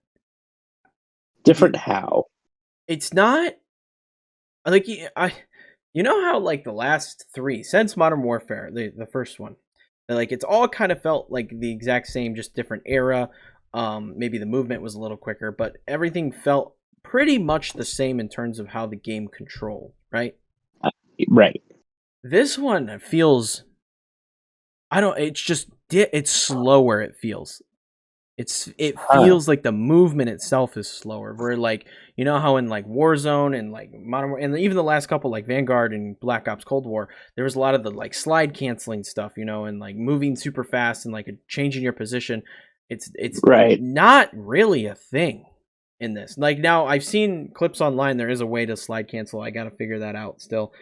Different how? It's not like you know how like the last 3 since Modern Warfare, the first one, like it's all kind of felt like the exact same, just different era. Maybe the movement was a little quicker, but everything felt pretty much the same in terms of how the game controlled, right? Right. This one feels, it's just it's slower. It feels It feels like the movement itself is slower. Where like you know how in like Warzone and like Modern War and even the last couple like Vanguard and Black Ops Cold War, there was a lot of the like slide canceling stuff, you know, and like moving super fast and like changing your position. It's Right. not really a thing in this. Like now I've seen clips online. There is a way to slide cancel. I got to figure that out still.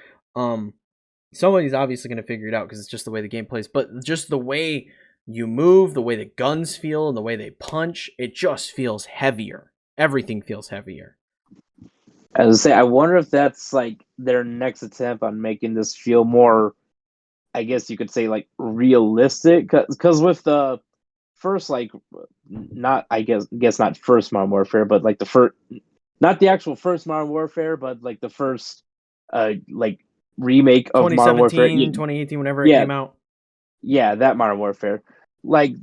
Somebody's obviously going to figure it out because it's just the way the game plays. But just the way you move, the way the guns feel, and the way they punch, it just feels heavier. Everything feels heavier. As I say, I wonder if that's like their next attempt on making this feel more, I guess you could say, like realistic. Because with the first, like, not I guess not first Modern Warfare, but like the first, not the actual first Modern Warfare, but like the first, like remake of Modern Warfare. 2018, whenever it Yeah, came out. yeah, that Modern Warfare. Like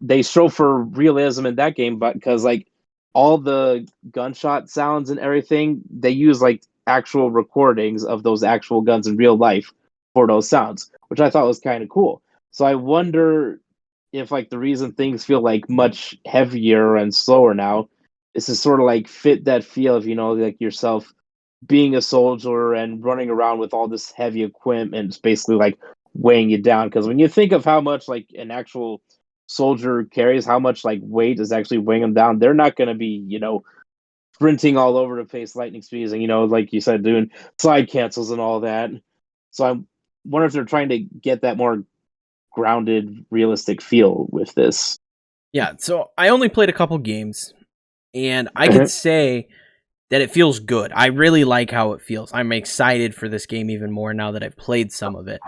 they show for realism in that game, but because like all the gunshot sounds and everything, they use like actual recordings of those actual guns in real life for those sounds, which I thought was kind of cool. So I wonder if like the reason things feel like much heavier and slower now is to sort of like fit that feel of, you know, like yourself being a soldier and running around with all this heavy equipment. It's basically like weighing you down, because when you think of how much like an actual soldier carries, how much like weight is actually weighing them down, they're not going to be, you know, sprinting all over the place lightning speeds and, you know, like you said, doing slide cancels and all that. So I wonder if they're trying to get that more grounded realistic feel with this. Yeah, so I only played a couple games, and I could say that it feels good. I really like how it feels. I'm excited for this game even more now that I've played some of it.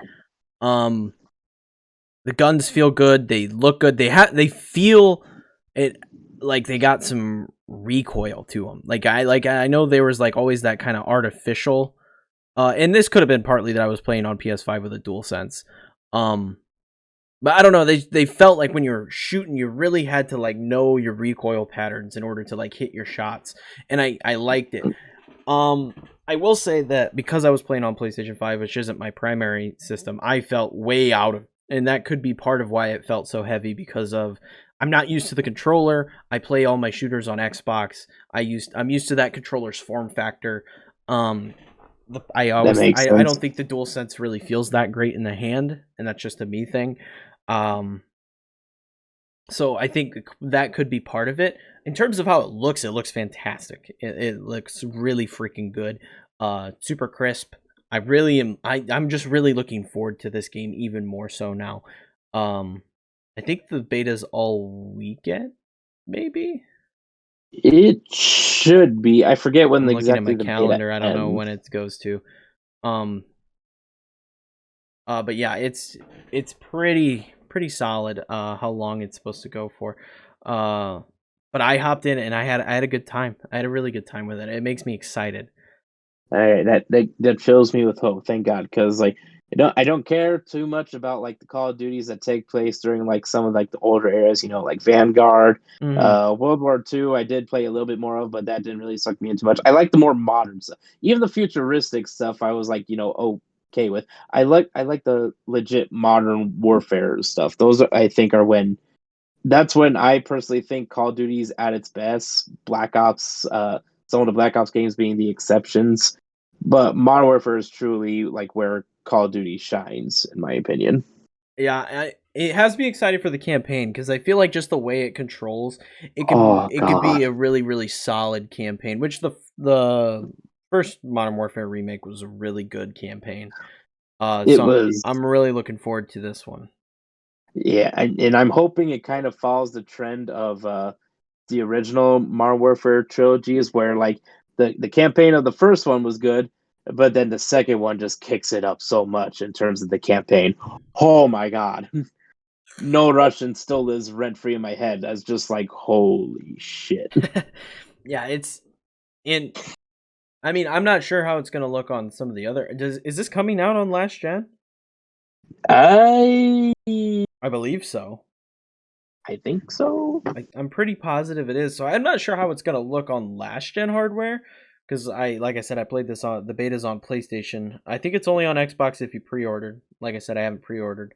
The guns feel good. They look good. They feel it like they got some recoil to them. I know there was like always that kind of artificial. And this could have been partly that I was playing on PS5 with a DualSense. But I don't know. They felt like when you were shooting, you really had to like know your recoil patterns in order to like hit your shots, and I liked it. I will say that because I was playing on PlayStation 5, which isn't my primary system, I felt way out of, and that could be part of why it felt so heavy because of I'm not used to the controller. I play all my shooters on Xbox. I'm used to that controller's form factor. I don't think the DualSense really feels that great in the hand, and that's just a me thing. So I think that could be part of it. In terms of how it looks fantastic. It looks really freaking good. Super crisp. I really am. I'm just really looking forward to this game even more so now. I think the beta's all weekend, maybe. It should be. I forget when I'm looking exactly at my the calendar. beta I don't know ends. when it goes to. But yeah, it's pretty solid. How long it's supposed to go for. But I hopped in and I had a good time. I had a really good time with it. It makes me excited. All right, that fills me with hope. Thank God, because like I don't care too much about like the Call of Duties that take place during like some of like the older eras. You know, like Vanguard, World War II. I did play a little bit more of, but that didn't really suck me into much. I like the more modern stuff. Even the futuristic stuff, I was like, you know, okay with. I like the legit modern warfare stuff. Those I think are when. That's when I personally think Call of Duty's at its best. Black Ops, some of the Black Ops games being the exceptions. But Modern Warfare is truly like where Call of Duty shines, in my opinion. Yeah, it has me excited for the campaign because I feel like just the way it controls, Oh it could be God, a really solid campaign. Which the first Modern Warfare remake was a really good campaign. it So was. I'm really looking forward to this one. Yeah, and I'm hoping it kind of follows the trend of the original Modern Warfare trilogies, where like the campaign of the first one was good, but then the second one just kicks it up so much in terms of the campaign. Oh my God. No Russian still lives rent free in my head. That's just like holy shit. Yeah, it's in. I mean, I'm not sure how it's gonna look on some of the other. Is this coming out on last gen? I I believe so. I think so. I'm pretty positive it is. So I'm not sure how it's gonna look on last gen hardware because like I said, I played this on the beta's on PlayStation. I think it's only on Xbox if you pre-ordered. Like I said, I haven't pre-ordered.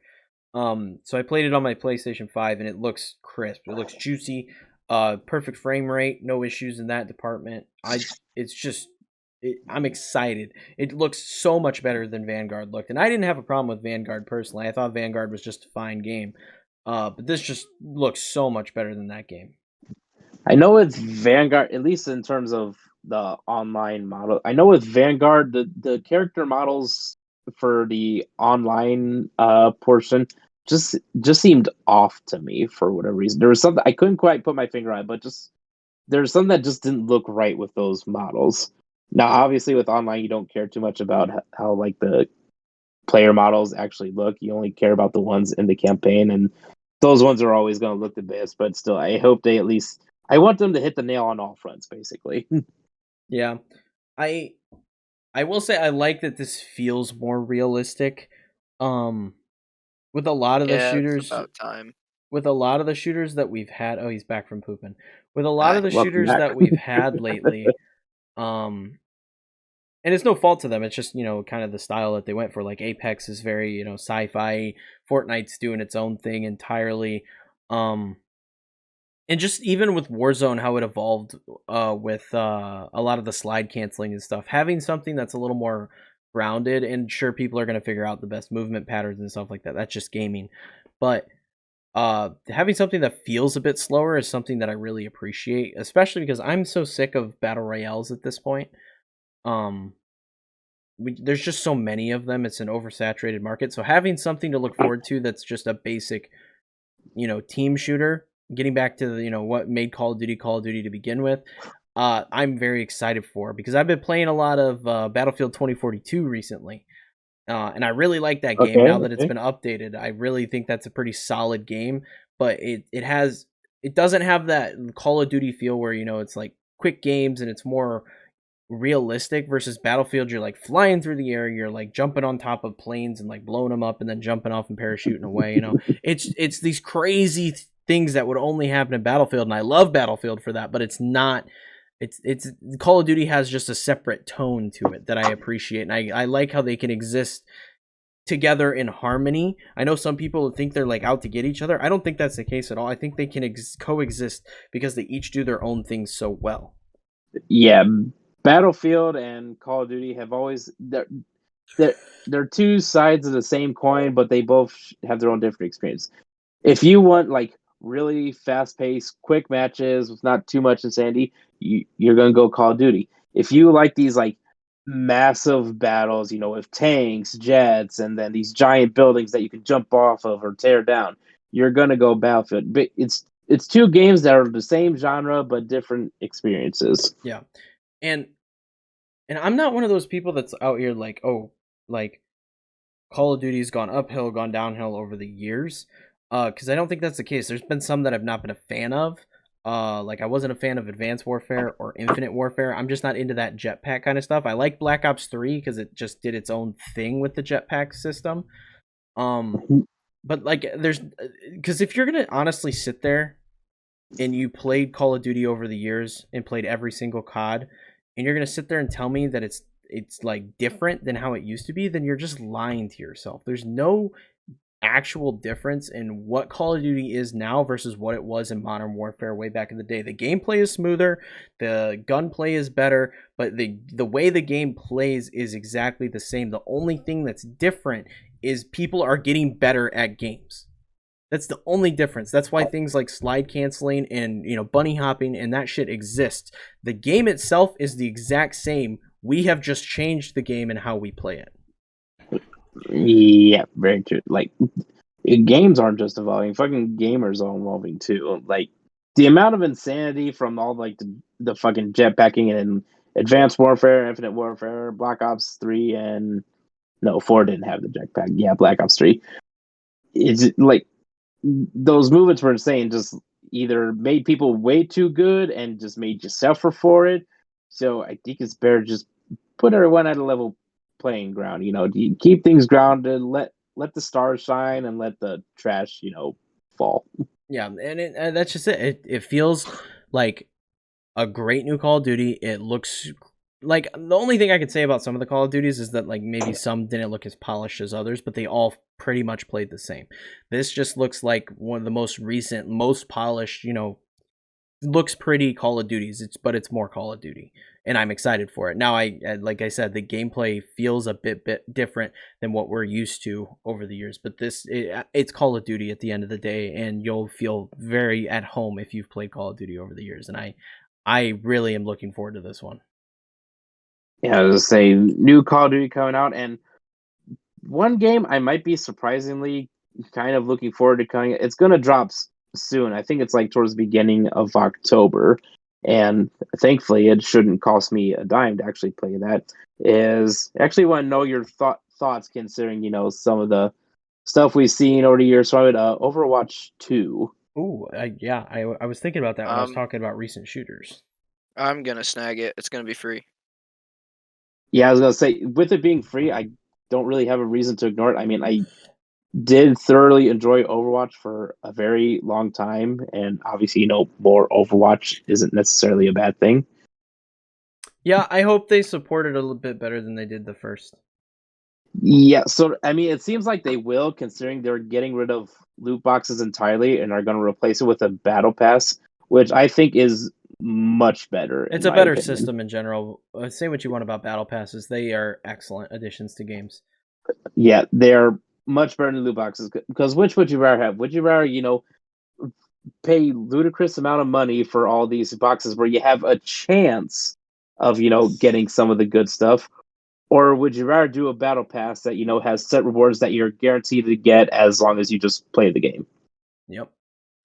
So I played it on my PlayStation 5 and it looks crisp. It looks juicy. Perfect frame rate, no issues in that department. It's just I'm excited. It looks so much better than Vanguard looked. And I didn't have a problem with Vanguard personally. I thought Vanguard was just a fine game. But this just looks so much better than that game. I know with Vanguard, at least in terms of the online model, I know with Vanguard, the character models for the online portion just seemed off to me for whatever reason. There was something I couldn't quite put my finger on, but just there's something that just didn't look right with those models. Now, obviously, with online, you don't care too much about how like the player models actually look. You only care about the ones in the campaign, and those ones are always going to look the best. But still, I hope they at least. I want them to hit the nail on all fronts, basically. Yeah. I will say I like that this feels more realistic. With a lot of the Yeah, it's shooters about time. with a lot of the shooters that we've had, oh, he's back from pooping. With a lot Hi. of the Welcome shooters back. that we've had lately, and it's no fault to them. It's just, kind of the style that they went for. Like Apex is very, sci-fi. Fortnite's doing its own thing entirely. And just even with Warzone, how it evolved with a lot of the slide canceling and stuff, having something that's a little more grounded, and sure, people are going to figure out the best movement patterns and stuff like that. That's just gaming. But having something that feels a bit slower is something that I really appreciate, especially because I'm so sick of battle royales at this point. Um, there's just so many of them. It's an oversaturated market. So having something to look forward to that's just a basic, team shooter, getting back to what made Call of Duty to begin with, I'm very excited for, because I've been playing a lot of Battlefield 2042 recently. And I really like that game. Okay, Now that it's been updated, I really think that's a pretty solid game. But it doesn't have that Call of Duty feel where it's like quick games and it's more realistic, versus Battlefield. You're like flying through the air, you're like jumping on top of planes and like blowing them up and then jumping off and parachuting away. It's these crazy things that would only happen in Battlefield, and I love Battlefield for that. But it's not. It's Call of Duty has just a separate tone to it that I appreciate, and I like how they can exist together in harmony. I know some people think they're like out to get each other. I don't think that's the case at all. I think they can coexist because they each do their own things so well. Yeah, Battlefield and Call of Duty have always they're two sides of the same coin, but they both have their own different experience. If you want like really fast paced, quick matches with not too much insanity, you're gonna go Call of Duty. If you like these like massive battles, with tanks, jets, and then these giant buildings that you can jump off of or tear down, you're gonna go Battlefield. But it's two games that are the same genre but different experiences. Yeah, and I'm not one of those people that's out here like, oh, like Call of Duty's gone uphill, gone downhill over the years. Because I don't think that's the case. There's been some that I've not been a fan of. Like I wasn't a fan of Advanced Warfare or Infinite Warfare. I'm just not into that jetpack kind of stuff. I like Black Ops 3 because it just did its own thing with the jetpack system. But like there's, because if you're gonna honestly sit there and you played Call of Duty over the years and played every single COD, and you're gonna sit there and tell me that it's like different than how it used to be, then you're just lying to yourself. There's no actual difference in what Call of Duty is now versus what it was in Modern Warfare way back in the day. The gameplay is smoother, the gunplay is better, but the way the game plays is exactly the same. The only thing that's different is people are getting better at games. That's the only difference. That's why things like slide canceling and bunny hopping and that shit exists. The game itself is the exact same. We have just changed the game and how we play it. Yeah, very true. Like games aren't just evolving; fucking gamers are evolving too. Like the amount of insanity from all like the fucking jetpacking and Advanced Warfare, Infinite Warfare, Black Ops 3, and no, 4 didn't have the jetpack. Yeah, Black Ops 3. It's like those movements were insane. Just either made people way too good and just made you suffer for it. So I think it's better just put everyone at a level playing ground. You keep things grounded. Let the stars shine and let the trash, fall. Yeah, and that's just it. It feels like a great new Call of Duty. It looks like the only thing I could say about some of the Call of Duties is that like maybe some didn't look as polished as others, but they all pretty much played the same. This just looks like one of the most recent, most polished, looks pretty Call of Duties. But it's more Call of Duty, and I'm excited for it. Now, like I said, the gameplay feels a bit different than what we're used to over the years. But it's Call of Duty at the end of the day, and you'll feel very at home if you've played Call of Duty over the years. And I really am looking forward to this one. Yeah, I was just saying, new Call of Duty coming out, and one game I might be surprisingly kind of looking forward to coming. It's going to drop soon. I think it's like towards the beginning of October, and thankfully it shouldn't cost me a dime to actually play that. Is actually want to know your thoughts considering some of the stuff we've seen over the years. So I would Overwatch 2. Ooh, yeah, I was thinking about that when I was talking about recent shooters. I'm gonna snag it. It's gonna be free. Yeah, I was gonna say, with it being free, I don't really have a reason to ignore it. I mean, I did thoroughly enjoy Overwatch for a very long time, and obviously, more Overwatch isn't necessarily a bad thing. Yeah, I hope they support it a little bit better than they did the first. Yeah, so I mean, it seems like they will, considering they're getting rid of loot boxes entirely and are going to replace it with a battle pass, which I think is much better. It's in a my better opinion. system in general. Say what you want about battle passes; they are excellent additions to games. Yeah, they're much better than loot boxes. Because which would you rather have? Would you rather, pay ludicrous amount of money for all these boxes where you have a chance of, getting some of the good stuff? Or would you rather do a battle pass that, has set rewards that you're guaranteed to get as long as you just play the game? Yep.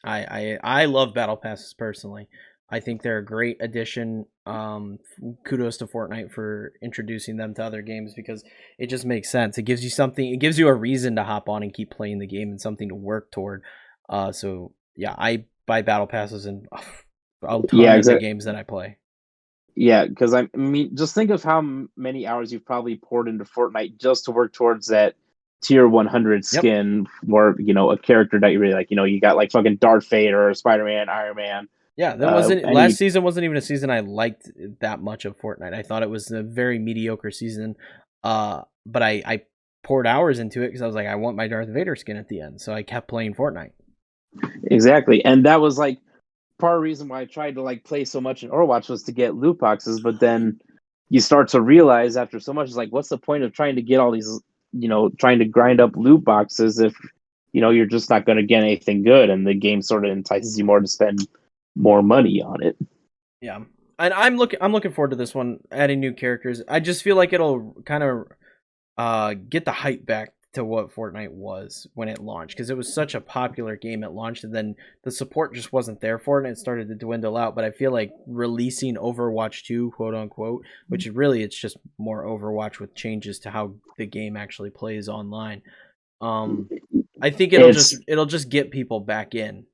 I love battle passes personally. I think they're a great addition. Kudos to Fortnite for introducing them to other games because it just makes sense. It gives you something. It gives you a reason to hop on and keep playing the game and something to work toward. So yeah, I buy battle passes in a ton Yeah, of the exactly. games that I play. Yeah, because I mean, just think of how many hours you've probably poured into Fortnite just to work towards that tier 100 Yep. skin for, a character that you really like. You got like fucking Darth Vader, Spider-Man, Iron Man. Yeah, that wasn't last season. Wasn't even a season I liked that much of Fortnite. I thought it was a very mediocre season. But I poured hours into it because I was like, I want my Darth Vader skin at the end, so I kept playing Fortnite. Exactly, and that was like part of the reason why I tried to like play so much in Overwatch was to get loot boxes. But then you start to realize after so much, it's like, what's the point of trying to get all these, trying to grind up loot boxes if you're just not going to get anything good, and the game sort of entices you more to spend more money on it. Yeah, and I'm looking forward to this one, adding new characters. I just feel like it'll kind of get the hype back to what Fortnite was when it launched, because it was such a popular game at launch, and then the support just wasn't there for it, and it started to dwindle out. But I feel like releasing Overwatch 2, quote unquote, which really it's just more Overwatch with changes to how the game actually plays online. I think it'll just get people back in.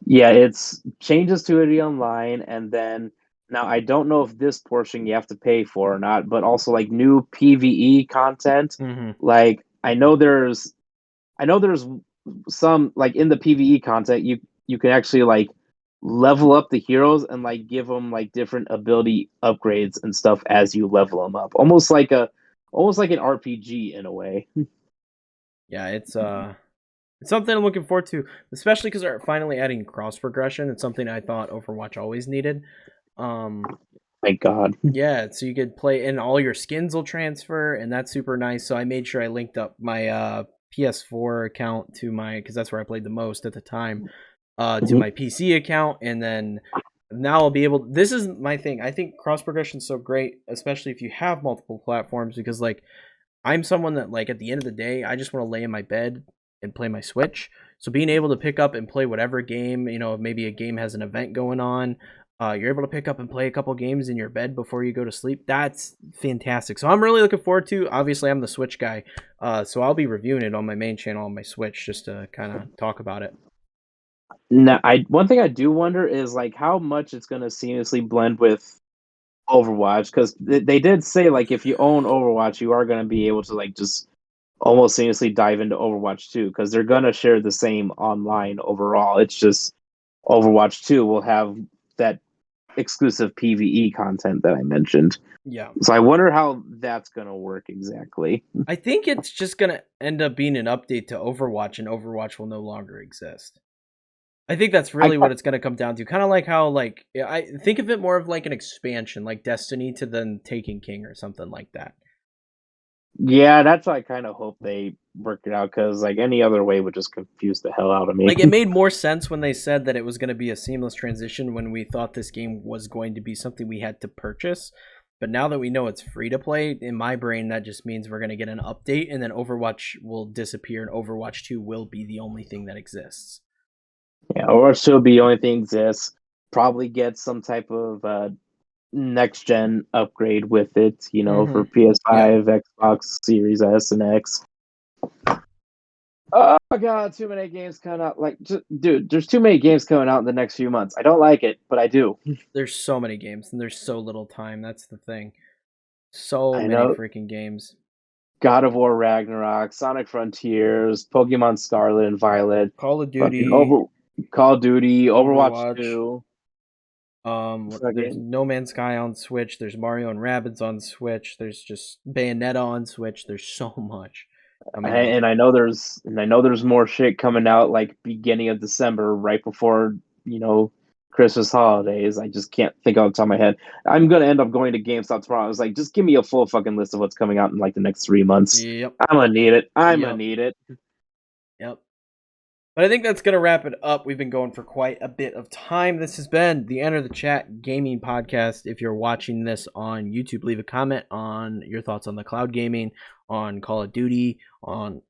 Yeah, it's changes to it online, and then now I don't know if this portion you have to pay for or not, but also like new PvE content. Mm-hmm. Like I know there's some like in the PvE content you can actually like level up the heroes and like give them like different ability upgrades and stuff as you level them up. Almost like an RPG in a way. Yeah, it's something I'm looking forward to, especially because they're finally adding cross progression. It's something I thought Overwatch always needed. Thank God. Yeah, so you could play and all your skins will transfer, and that's super nice. So I made sure I linked up my PS4 account to because that's where I played the most at the time, to my PC account, and then now I'll be able. This is my thing. I think cross progression is so great, especially if you have multiple platforms, because like I'm someone that like at the end of the day, I just want to lay in my bed and play my Switch. So being able to pick up and play whatever game, maybe a game has an event going on, you're able to pick up and play a couple games in your bed before you go to sleep. That's fantastic. So I'm really looking forward to. Obviously, I'm the Switch guy, so I'll be reviewing it on my main channel on my Switch just to kind of talk about it. Now, one thing I do wonder is like how much it's going to seamlessly blend with Overwatch, because they did say like if you own Overwatch, you are going to be able to like just almost seamlessly dive into Overwatch 2 because they're going to share the same online overall. It's just Overwatch 2 will have that exclusive PvE content that I mentioned. Yeah. So I wonder how that's going to work exactly. I think it's just going to end up being an update to Overwatch, and Overwatch will no longer exist. I think that's really what it's going to come down to. Kind of like how, like, I think of it more of like an expansion, like Destiny to then Taken King or something like that. Yeah, that's what I kind of hope they work it out, because like any other way would just confuse the hell out of me. Like, it made more sense when they said that it was going to be a seamless transition when we thought this game was going to be something we had to purchase. But now that we know it's free to play, in my brain, that just means we're going to get an update, and then Overwatch will disappear, and Overwatch 2 will be the only thing that exists. Yeah, Overwatch 2 will be the only thing exists. Probably get some type of next gen upgrade with it, for PS5, Xbox Series S and X. Oh my god, too many games coming out. Like, dude, there's too many games coming out in the next few months. I don't like it, but I do. There's so many games, and there's so little time. That's the thing. So many freaking games. God of War Ragnarok, Sonic Frontiers, Pokemon Scarlet and Violet, Call of Duty, Call of Duty, Overwatch 2. There's No Man's Sky on Switch. There's Mario and Rabbids on Switch. There's just Bayonetta on Switch. There's so much. And I know there's more shit coming out like beginning of December, right before Christmas holidays. I just can't think off the top of my head. I'm gonna end up going to GameStop tomorrow. I was like, just give me a full fucking list of what's coming out in like the next 3 months. Yep. I'm gonna need it. Gonna need it. Yep. But I think that's going to wrap it up. We've been going for quite a bit of time. This has been the Enter the Chat Gaming Podcast. If you're watching this on YouTube, leave a comment on your thoughts on the cloud gaming, on Call of Duty, on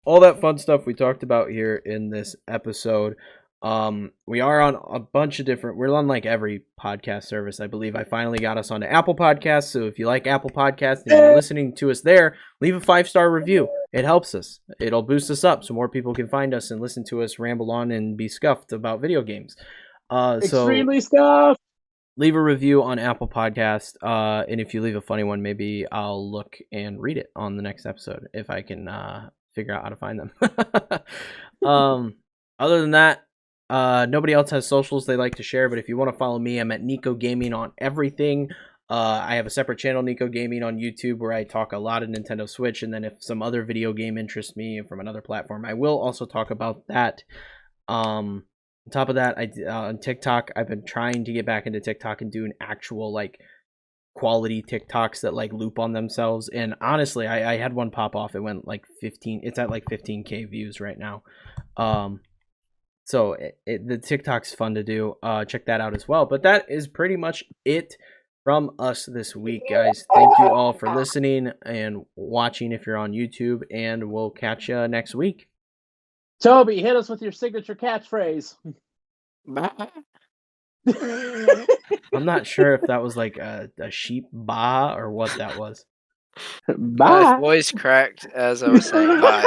all that fun stuff we talked about here in this episode. We are on a bunch of we're on like every podcast service. I believe I finally got us onto Apple Podcasts. So if you like Apple Podcasts and you're listening to us there, leave a 5-star review. It helps us. It'll boost us up so more people can find us and listen to us ramble on and be scuffed about video games. Extremely scuffed. Leave a review on Apple Podcast. And if you leave a funny one, maybe I'll look and read it on the next episode if I can figure out how to find them. Other than that, nobody else has socials they like to share, but if you want to follow me, I'm at Kneeckoh Gaming on everything. I have a separate channel, Kneeckoh Gaming, on YouTube, where I talk a lot of Nintendo Switch, and then if some other video game interests me from another platform, I will also talk about that. On top of that, on TikTok, I've been trying to get back into TikTok and doing actual like quality TikToks that like loop on themselves, and honestly, I had one pop off. It went like 15. It's at like 15K views right now. So the TikTok's fun to do. Check that out as well. But that is pretty much it from us this week, guys. Thank you all for listening and watching if you're on YouTube, and we'll catch you next week. Toby, hit us with your signature catchphrase. I'm not sure if that was like a sheep baa or what that was. Bye. My voice cracked as I was saying bye.